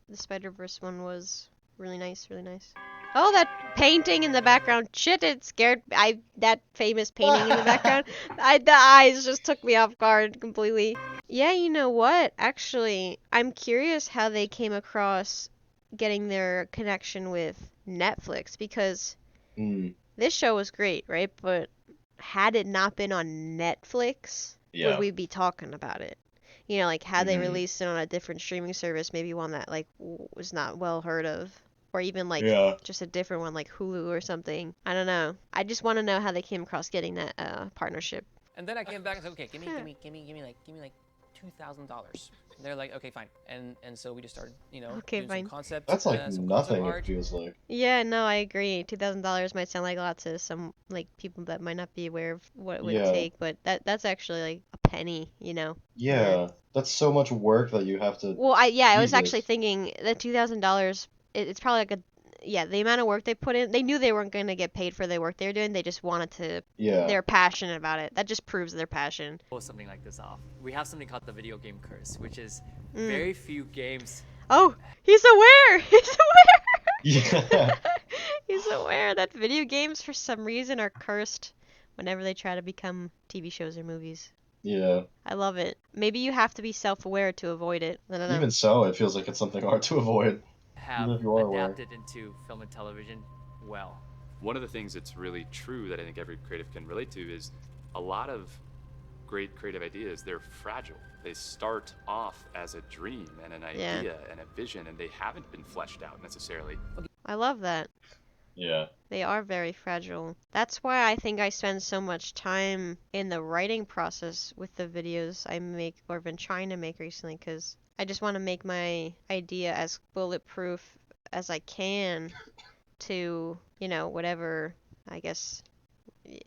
the Spider-Verse one was really nice, really nice. Oh, that painting in the background. Shit, it scared that famous painting in the background. The eyes just took me off guard completely. Yeah, you know what? Actually, I'm curious how they came across getting their connection with Netflix, because this show was great, right? But had it not been on Netflix, would we be talking about it? You know, like had they released it on a different streaming service, maybe one that like was not well heard of. Or even like just a different one like Hulu or something. I don't know. I just want to know how they came across getting that partnership. And then I came back and said, okay, give me like $2,000. They're like, okay, fine. And so we just started, doing some concept. That's like nothing. It feels like. Yeah, no, I agree. $2,000 might sound like a lot to some like people that might not be aware of what it would take, but that's actually like a penny, Yeah, that's so much work that you have to. Well, I was actually thinking that $2,000. It's probably like yeah, the amount of work they put in, they knew they weren't going to get paid for the work they were doing. They just wanted to, Yeah. they're passionate about it. That just proves their passion. Pull something like this off. We have something called the video game curse, which is Mm. very few games. Oh, he's aware! He's aware! Yeah. He's aware that video games, for some reason, are cursed whenever they try to become TV shows or movies. Yeah. I love it. Maybe you have to be self-aware to avoid it. I don't know. Even so, it feels like it's something hard to avoid. Have Even if you are aware. adapted into film and television well. One of the things that's really true that I think every creative can relate to is a lot of great creative ideas, they're fragile. They start off as a dream and an idea and a vision, and they haven't been fleshed out necessarily. I love that. Yeah. They are very fragile. That's why I think I spend so much time in the writing process with the videos I make or been trying to make recently, because I just want to make my idea as bulletproof as I can to, you know, whatever, I guess,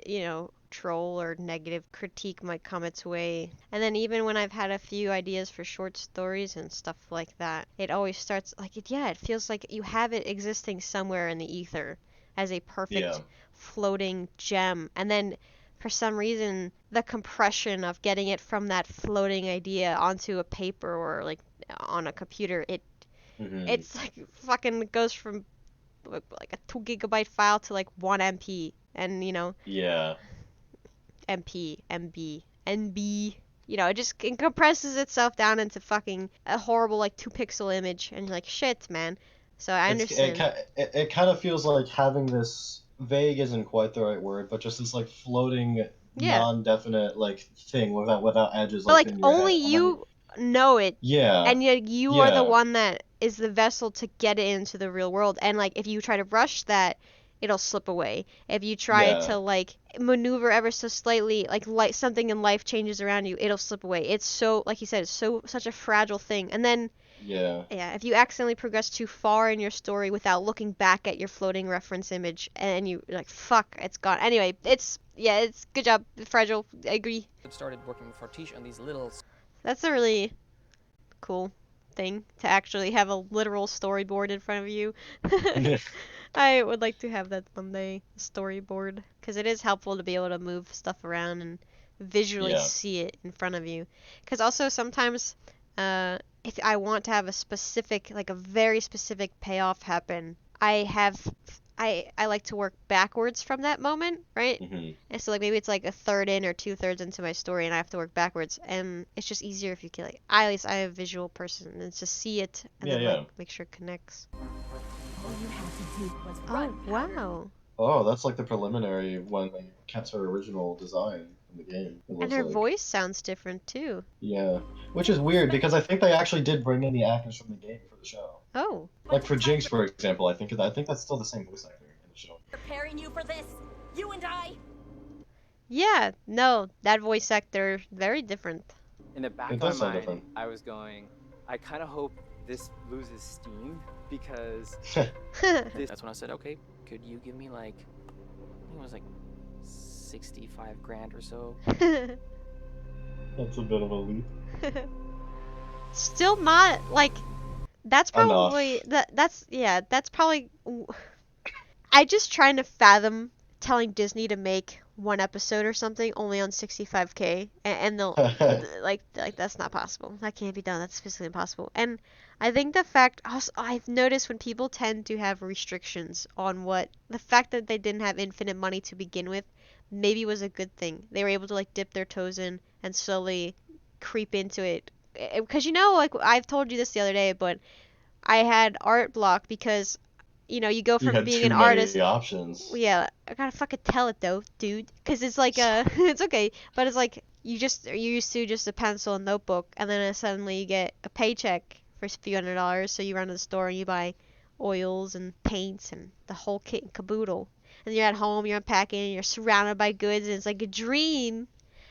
you know, troll or negative critique might come its way. And then even when I've had a few ideas for short stories and stuff like that, it always starts like, it feels like you have it existing somewhere in the ether as a perfect floating gem. And then for some reason, the compression of getting it from that floating idea onto a paper or like on a computer, it's like fucking goes from like a 2 gigabyte file to like 1 MP. And, you know, MP, MB, NB, you know, it compresses itself down into fucking a horrible like 2-pixel image, and you're like, shit, man. So I understand. It kind of feels like having this, vague isn't quite the right word, but just this like floating, non-definite like thing without edges. But like in your only head. you know it. Yeah. And yet you are the one that is the vessel to get it into the real world. And like if you try to rush that, it'll slip away. If you try to like maneuver ever so slightly, like something in life changes around you, it'll slip away. It's so, like you said, it's such a fragile thing. And then if you accidentally progress too far in your story without looking back at your floating reference image, and you're like, fuck, it's gone. Anyway, it's good job, fragile. I agree. Started working for Tish on these little. That's a really cool thing to actually have a literal storyboard in front of you. I would like to have that one day, storyboard, because it is helpful to be able to move stuff around and visually see it in front of you. Because also sometimes if I want to have a very specific payoff happen, I like to work backwards from that moment, right? Mm-hmm. And so like maybe it's like a third in or 2/3 into my story, and I have to work backwards, and it's just easier if you can like, at least I'm a visual person, and just see it and then like make sure it connects. Oh wow. Oh, that's like the preliminary when they kept her original design in the game. And her voice sounds different too. Yeah, which is weird because I think they actually did bring in the actors from the game for the show. Oh. Like for Jinx, for example, I think that's still the same voice actor in the show. Preparing you for this, you and I. Yeah, no, that voice actor very different. In the back of my mind, I was going, I kind of hope this loses steam because That's when I said, okay, could you give me like, I think it was like 65 grand or so. That's a bit of a leap. Still not like, that's probably that's probably. I just trying to fathom telling Disney to make one episode or something only on 65K, and they'll like that's not possible. That can't be done. That's physically impossible. And I think the fact also, I've noticed when people tend to have restrictions on the fact that they didn't have infinite money to begin with, maybe was a good thing. They were able to like dip their toes in and slowly creep into it. Because like I've told you this the other day, but I had art block because you go from being an artist. Options. Yeah, I gotta fucking tell it though, dude, because it's like it's okay, but it's like you're used to just a pencil and notebook, and then suddenly you get a paycheck for a few $100s, so you run to the store and you buy oils and paints and the whole kit and caboodle, and you're at home, you're unpacking, and you're surrounded by goods, and it's like a dream.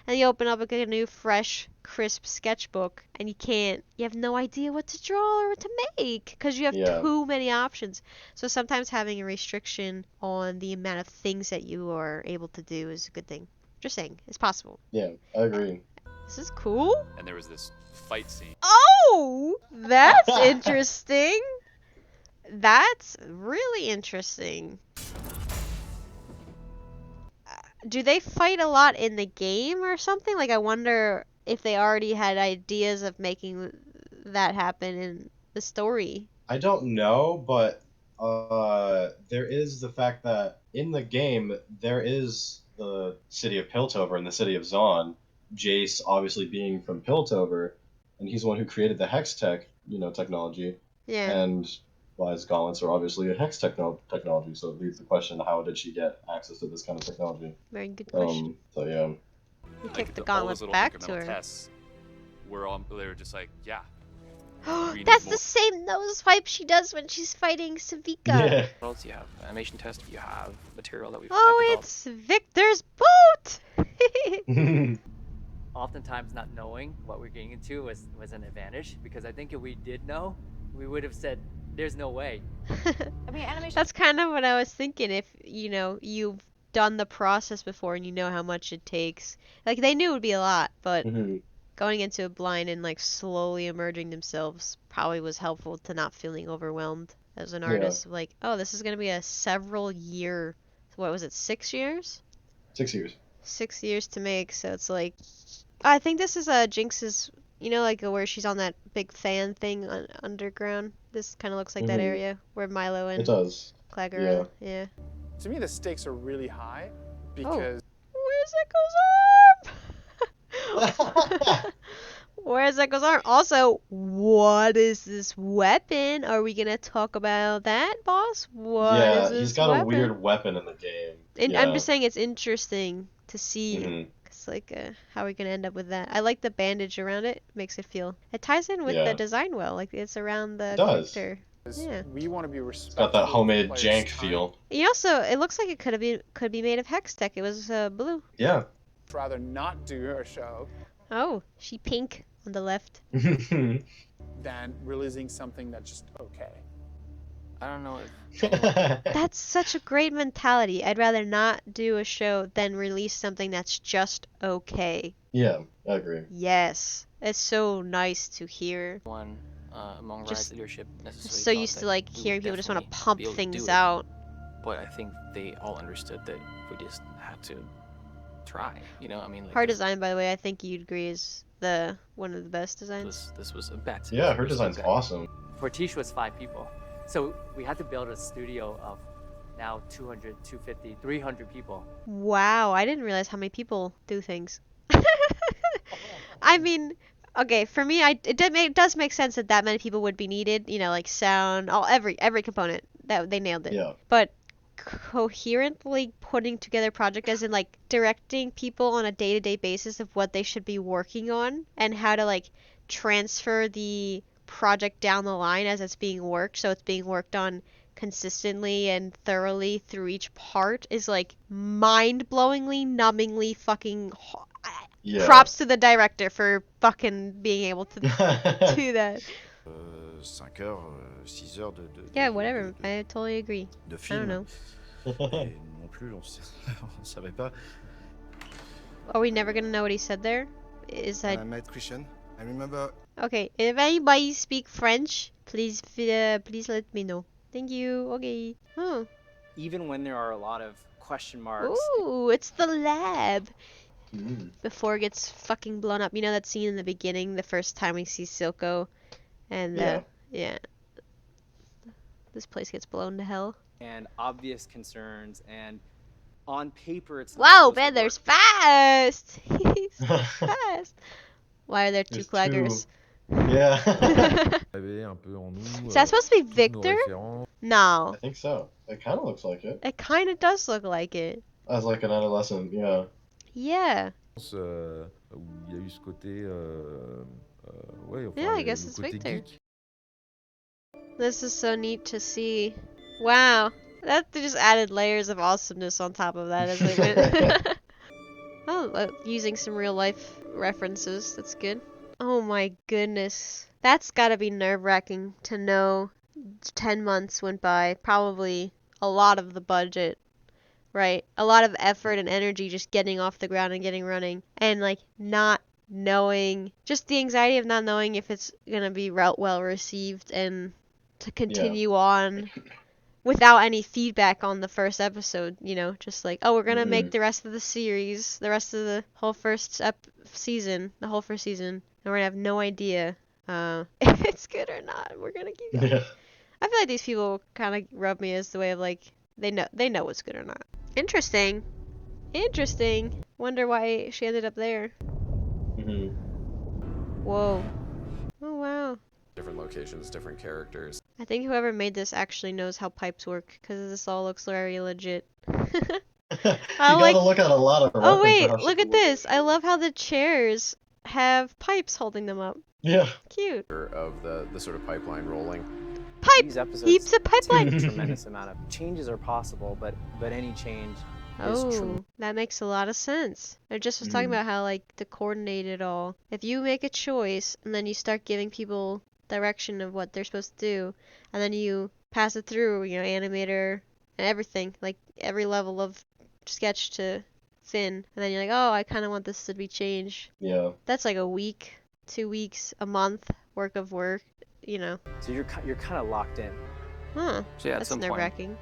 And you open up a new, fresh, crisp sketchbook, and you have no idea what to draw or what to make, because you have too many options. So sometimes having a restriction on the amount of things that you are able to do is a good thing. Just saying, it's possible. Yeah, I agree. This is cool. And there was this fight scene. Oh, that's interesting. That's really interesting. Do they fight a lot in the game or something? Like, I wonder if they already had ideas of making that happen in the story. I don't know, but there is the fact that in the game there is the city of Piltover and the city of Zaun. Jace obviously being from Piltover, and he's the one who created the hex tech, technology. Yeah. And well, his gauntlets are obviously a hex technology, so it leaves the question: how did she get access to this kind of technology? Very good question. So yeah. You Like kicked the all gauntlet those little back to incremental her. tests they were just like, yeah. we need That's more. the same nose swipe she does when she's fighting Savika. Yeah. Worlds, you have animation test, you have material that we've Oh, developed. it's Victor's boat! Oftentimes not knowing what we're getting into was an advantage, because I think if we did know, we would have said, there's no way. I mean, animation. That's kind of what I was thinking. If, you've done the process before and you know how much it takes. Like, they knew it would be a lot, but going into a blind and, like, slowly emerging themselves probably was helpful to not feeling overwhelmed as an artist. Like, oh, this is going to be a several year, what was it, 6 years? 6 years. 6 years to make, so it's like, I think this is Jinx's, like where she's on that big fan thing underground. This kind of looks like that area where Milo and It does. Clagger. Yeah. To me, the stakes are really high because Where's Ekko's arm? Where's Ekko's arm? Also, what is this weapon? Are we gonna talk about that, boss? What is this he's got weapon? a weird weapon in the game. And Yeah. I'm just saying it's interesting to see. It's like, how are we gonna end up with that? I like the bandage around it. Makes it feel. It ties in with the design well. Like, it's around the character. Yeah. we want to be respectful. Got that homemade of the jank player's time. feel. It looks like it could be made of hex tech. It was blue. Yeah. Rather not do a show Oh, she pink on the left. than releasing something that's just okay. I don't know if That's such a great mentality. I'd rather not do a show than release something that's just okay. Yeah, I agree. Yes. It's so nice to hear. one among Just Riot's leadership necessarily so thought used to, that like, we hearing would people just want to definitely pump be able to things do it. out. But I think they all understood that we just had to try. I mean, like, Her this- design, by the way, I think you'd agree is one of the best designs. This was a bet. Yeah, her It was a design's bet. awesome. For Tish was 5 people. So we had to build a studio of now 200, 250, 300 people. Wow, I didn't realize how many people do things. I mean, okay, for me, it does make sense that many people would be needed. Like sound, every component that they nailed it. Yeah. But coherently putting together project, as in like directing people on a day-to-day basis of what they should be working on and how to like transfer the project down the line as it's being worked, so it's being worked on consistently and thoroughly through each part, is like mind-blowingly, numbingly fucking props to the director for fucking being able to do that. 5 heures, 6 heures de Yeah, whatever. I totally agree. de I film. don't know. Et non plus, on savait pas. Are we never gonna know what he said there? Is that I met Christian. I remember. okay? If anybody speak French, please let me know. Thank you. Okay. Huh. Even when there are a lot of question marks. Ooh, it's the lab. Before it gets fucking blown up. You know that scene in the beginning, the first time we see Silco, and yeah, this place gets blown to hell. And obvious concerns, and on paper it's not Wow, supposed to Vander's work. fast. He's fast. Why are there two claggers? Yeah. Is that supposed to be Victor? No. I think so. It kind of looks like it. It kind of does look like it. As like an adolescent, yeah. Yeah. Où il y a eu ce côté, ouais, enfin, Yeah, I guess le it's côté Victor. geek. This is so neat to see. Wow. That just added layers of awesomeness on top of that as they went. Oh, using some real life references. That's good. Oh my goodness. That's gotta be nerve-wracking to know 10 months went by. Probably a lot of the budget. Right? A lot of effort and energy just getting off the ground and getting running. And like not knowing, just the anxiety of not knowing if it's gonna be well received and to continue on without any feedback on the first episode, you know, just like, oh, we're gonna make the rest of the series, the rest of the whole season, the whole first season, and we're gonna have no idea if it's good or not. We're gonna keep going. Yeah. I feel like these people kind of rub me as the way of like they know what's good or not. Interesting. Wonder why she ended up there. Whoa. Oh wow. Different locations, different characters. I think whoever made this actually knows how pipes work, because this all looks very legit. You gotta look at a lot of Oh reference wait, to how look she at this. I love how the chairs have pipes holding them up. Yeah. Cute. Of the sort of pipeline rolling. These episodes, heaps of pipeline. A tremendous amount of changes are possible, but any change is Oh, that makes a lot of sense. I just was talking about how like to coordinate it all. If you make a choice and then you start giving people direction of what they're supposed to do, and then you pass it through, you know, animator and everything, like every level of sketch to Finn, and then you're like, oh, I kind of want this to be changed. Yeah. That's like a week, 2 weeks, a month work of work, you know. So you're kind of locked in. Huh. So yeah, at That's some point. nerve-wracking.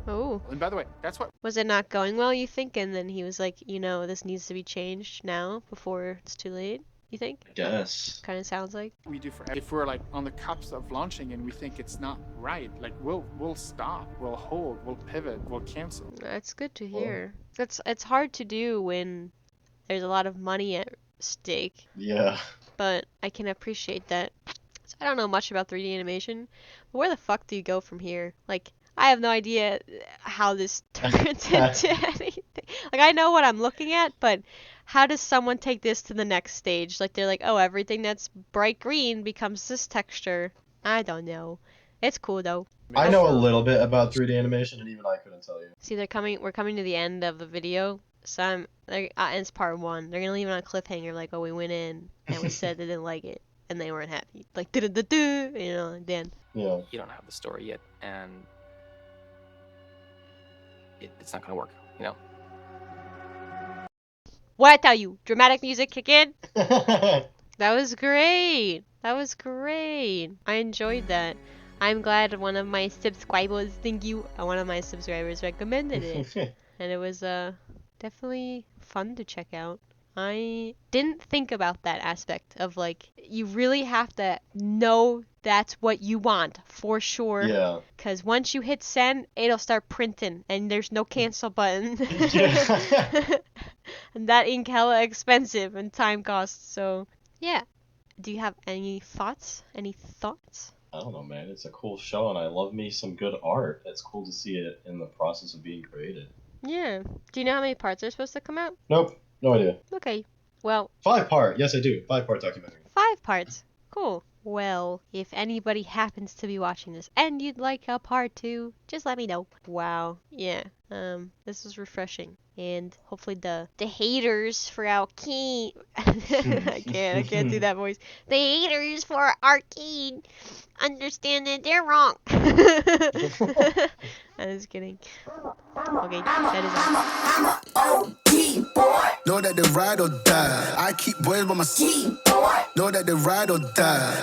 Oh. And by the way, that's what. Was it not going well, you think? And then he was like, you know, this needs to be changed now before it's too late, you think? I guess. Kind of sounds like. We do for if we're like on the cusp of launching and we think it's not right, like we'll stop, we'll hold, we'll pivot, we'll cancel. That's good to hear. It's hard to do when there's a lot of money at stake. Yeah. But I can appreciate that. So I don't know much about 3D animation, but where the fuck do you go from here? Like, I have no idea how this turns into anything. Like, I know what I'm looking at, but how does someone take this to the next stage? Like, they're like, oh, everything that's bright green becomes this texture. I don't know. It's cool, though. I know a little bit about 3D animation, and even I couldn't tell you. See, we're coming to the end of the video, so it's part 1. They're gonna leave it on a cliffhanger, like, oh, we went in, and we said they didn't like it, and they weren't happy. Like, du-du-du-du, you know, like, then. Yeah. You don't have the story yet, and it's not gonna work, you know. What I tell you? Dramatic music kick in? That was great. That was great. I enjoyed that. I'm glad one of my subscribers, one of my subscribers recommended it. And it was definitely fun to check out. I didn't think about that aspect of like, you really have to know that's what you want for sure. Yeah. Because once you hit send, it'll start printing and there's no cancel button. And that ink hella expensive and time costs. So yeah. Do you have any thoughts? I don't know, man. It's a cool show, and I love me some good art. It's cool to see it in the process of being created. Yeah. Do you know how many parts are supposed to come out? Nope. No idea. Okay. Well. 5-part. Yes, I do. 5-part documentary. 5 parts. Cool. Well, if anybody happens to be watching this and you'd like a part 2, just let me know. Wow. Yeah. This was refreshing. And hopefully the haters for Arcane I can't do that voice. The haters for Arcane understand that they're wrong. I'm just kidding. Okay, that is all. Know that they ride or die. I keep boys by my seat. Know that they ride or die.